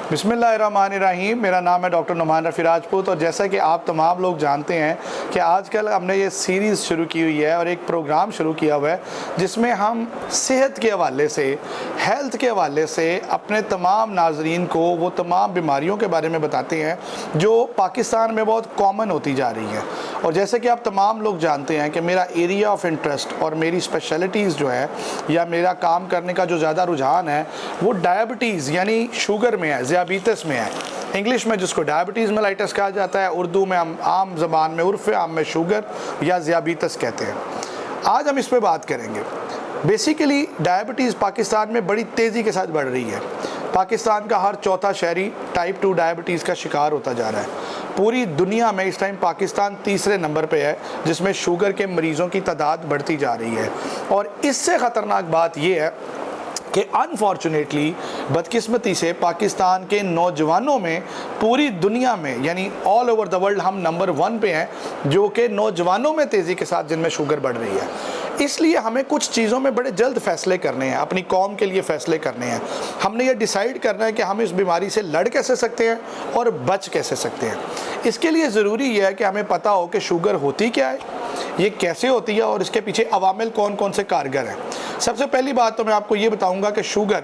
बिस्मिल्लाहिर्रहमानिर्रहीम। मेरा नाम है डॉक्टर नुमान रफ़ी राजपूत और जैसा कि आप तमाम लोग जानते हैं कि आजकल हमने ये सीरीज़ शुरू की हुई है और एक प्रोग्राम शुरू किया हुआ है जिसमें हम सेहत के हवाले से, हेल्थ के हवाले से अपने तमाम नाज़रीन को वो तमाम बीमारियों के बारे में बताते हैं जो पाकिस्तान में बहुत कॉमन होती जा रही है। और जैसे कि आप तमाम लोग जानते हैं कि मेरा एरिया ऑफ इंटरेस्ट और मेरी स्पेशलिटीज़ जो है या मेरा काम करने का जो ज़्यादा रुझान है वो डायबिटीज़ यानी शुगर में है, ज़ियाबीतस में है। इंग्लिश में जिसको डायबिटीज़ मेलाइटस कहा जाता है, उर्दू में हम आम ज़बान में उर्फ़ आम में शुगर या ज़ियाबीतस कहते हैं। आज हम इस पे बात करेंगे। बेसिकली डायबिटीज़ पाकिस्तान में बड़ी तेज़ी के साथ बढ़ रही है। पाकिस्तान का हर चौथा शहरी टाइप 2 डायबिटीज़ का शिकार होता जा रहा है। पूरी दुनिया में इस टाइम पाकिस्तान तीसरे नंबर पे है जिसमें शुगर के मरीज़ों की तादाद बढ़ती जा रही है। और इससे ख़तरनाक बात यह है कि अनफॉर्चुनेटली बदकिस्मती से पाकिस्तान के नौजवानों में पूरी दुनिया में यानी ऑल ओवर द वर्ल्ड हम नंबर 1 पे हैं जो कि नौजवानों में तेज़ी के साथ जिनमें शुगर बढ़ रही है। इसलिए हमें कुछ चीज़ों में बड़े जल्द फैसले करने हैं, अपनी कौम के लिए फ़ैसले करने हैं। हमने ये डिसाइड करना है कि हम इस बीमारी से लड़ कैसे सकते हैं और बच कैसे सकते हैं। इसके लिए ज़रूरी यह है कि हमें पता हो कि शुगर होती क्या है, ये कैसे होती है और इसके पीछे अवामिल कौन कौन से कारगर हैं। सबसे पहली बात तो मैं आपको ये बताऊंगा कि शुगर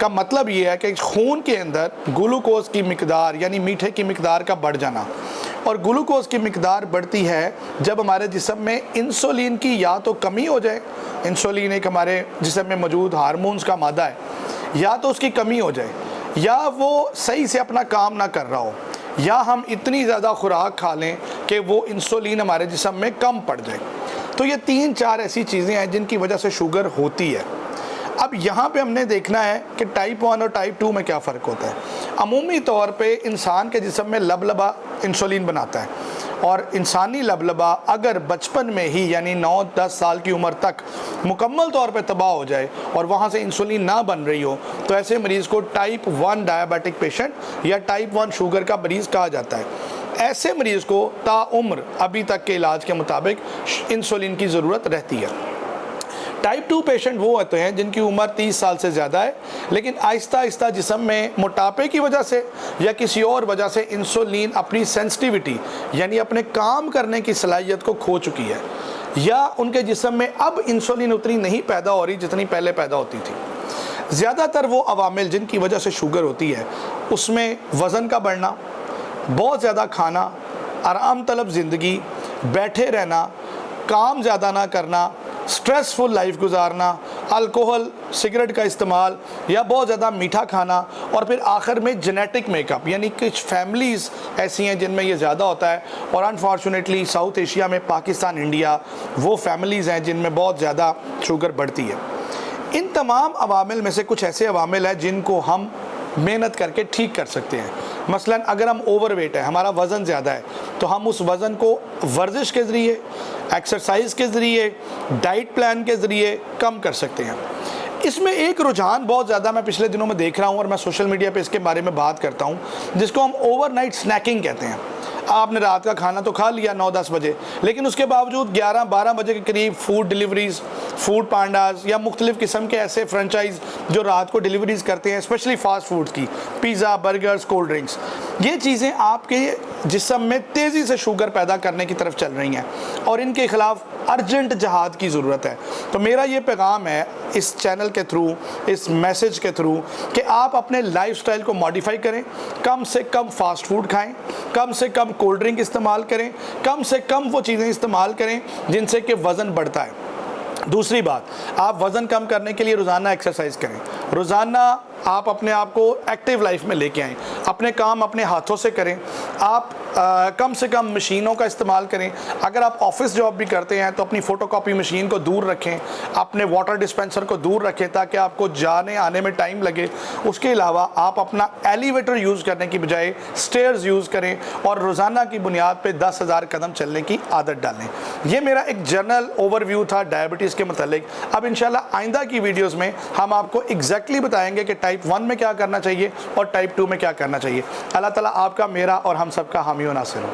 का मतलब ये है कि खून के अंदर ग्लूकोज की मिकदार यानी मीठे की मिकदार का बढ़ जाना। और ग्लूकोज की मिकदार बढ़ती है जब हमारे जिस्म में इंसुलिन की या तो कमी हो जाए, इंसुलिन एक हमारे जिस्म में मौजूद हार्मोन्स का मादा है, या तो उसकी कमी हो जाए या वो सही से अपना काम ना कर रहा हो, या हम इतनी ज़्यादा खुराक खा लें कि वो इंसुलिन हमारे जिस्म में कम पड़ जाए। तो ये 3-4 ऐसी चीज़ें हैं जिनकी वजह से शुगर होती है। अब यहाँ पे हमने देखना है कि टाइप 1 और टाइप 2 में क्या फ़र्क होता है। अमूमी तौर पे इंसान के जिस्म में लबलबा इंसुलिन बनाता है और इंसानी लबलबा अगर बचपन में ही यानी 9-10 साल की उम्र तक मुकम्मल तौर पे तबाह हो जाए और वहाँ से इंसुलिन ना बन रही हो तो ऐसे मरीज़ को टाइप 1 डायबिटिक पेशेंट या टाइप 1 शुगर का मरीज़ कहा जाता है। ऐसे मरीज़ को ताउम्र अभी तक के इलाज के मुताबिक इंसुलिन की ज़रूरत रहती है। टाइप 2 पेशेंट वो होते हैं जिनकी उम्र 30 साल से ज़्यादा है लेकिन आहिस्ता आहिस्ता जिस्म में मोटापे की वजह से या किसी और वजह से इंसुलिन अपनी सेंसिटिविटी यानी अपने काम करने की सलाहियत को खो चुकी है, या उनके जिस्म में अब इंसुलिन उतनी नहीं पैदा हो रही जितनी पहले पैदा होती थी। ज़्यादातर वो अवामिल जिनकी वजह से शुगर होती है उसमें वज़न का बढ़ना, बहुत ज़्यादा खाना, आराम तलब ज़िंदगी, बैठे रहना, काम ज़्यादा ना करना, स्ट्रेसफुल लाइफ गुजारना, अल्कोहल सिगरेट का इस्तेमाल या बहुत ज़्यादा मीठा खाना, और फिर आखिर में जेनेटिक मेकअप यानी कुछ फैमिलीज़ ऐसी हैं जिनमें ये ज़्यादा होता है। और अनफॉर्चुनेटली साउथ एशिया में पाकिस्तान, इंडिया वो फैमिलीज़ हैं जिनमें बहुत ज़्यादा शुगर बढ़ती है। इन तमाम अवामिल में से कुछ ऐसे अवामिल हैं जिनको हम मेहनत करके ठीक कर सकते हैं। मसलन अगर हम ओवरवेट है, हमारा वज़न ज़्यादा है, तो हम उस वज़न को वर्जिश के ज़रिए, एक्सरसाइज के ज़रिए, डाइट प्लान के ज़रिए कम कर सकते हैं। इसमें एक रुझान बहुत ज़्यादा मैं पिछले दिनों में देख रहा हूँ और मैं सोशल मीडिया पे इसके बारे में बात करता हूँ जिसको हम ओवरनाइट स्नैकिंग कहते हैं। आपने रात का खाना तो खा लिया 9-10 बजे, लेकिन उसके बावजूद 11-12 बजे के करीब फूड डिलीवरीज़, फूड पांडास या मुख्तलिफ़ किस्म के ऐसे फ्रेंचाइज जो रात को डिलीवरीज़ करते हैं, स्पेशली फ़ास्ट फूड्स की, पिज़्ज़ा, बर्गर्स, कोल्ड ड्रिंक्स, ये चीज़ें आपके जिस्म में तेज़ी से शुगर पैदा करने की तरफ चल रही हैं और इनके ख़िलाफ़ अर्जेंट जहाद की ज़रूरत है। तो मेरा ये पैगाम है इस चैनल के थ्रू, इस मैसेज के थ्रू कि आप अपने लाइफस्टाइल को मॉडिफाई करें, कम से कम फास्ट फूड खाएं, कम से कम कोल्ड ड्रिंक इस्तेमाल करें, कम से कम वो चीज़ें इस्तेमाल करें जिनसे कि वज़न बढ़ता है। दूसरी बात, आप वज़न कम करने के लिए रोज़ाना एक्सरसाइज करें। रोज़ाना आप अपने आप को एक्टिव लाइफ में लेके आएँ, अपने काम अपने हाथों से करें। आप कम से कम मशीनों का इस्तेमाल करें। अगर आप ऑफिस जॉब भी करते हैं तो अपनी फ़ोटोकॉपी मशीन को दूर रखें, अपने वाटर डिस्पेंसर को दूर रखें ताकि आपको जाने आने में टाइम लगे। उसके अलावा आप अपना एलिवेटर यूज़ करने की बजाय स्टेयर्स यूज़ करें और रोज़ाना की बुनियाद पे 10,000 कदम चलने की आदत डालें। ये मेरा एक जनरल ओवरव्यू था डायबिटीज़ के मतलब। अब इंशाल्लाह आइंदा की वीडियोज़ में हम आपको एग्जैक्टली बताएंगे कि टाइप 1 में क्या करना चाहिए और टाइप 2 में क्या करना चाहिए। अल्लाह ताला आपका, मेरा और हम सबका हामी और नासिर हो।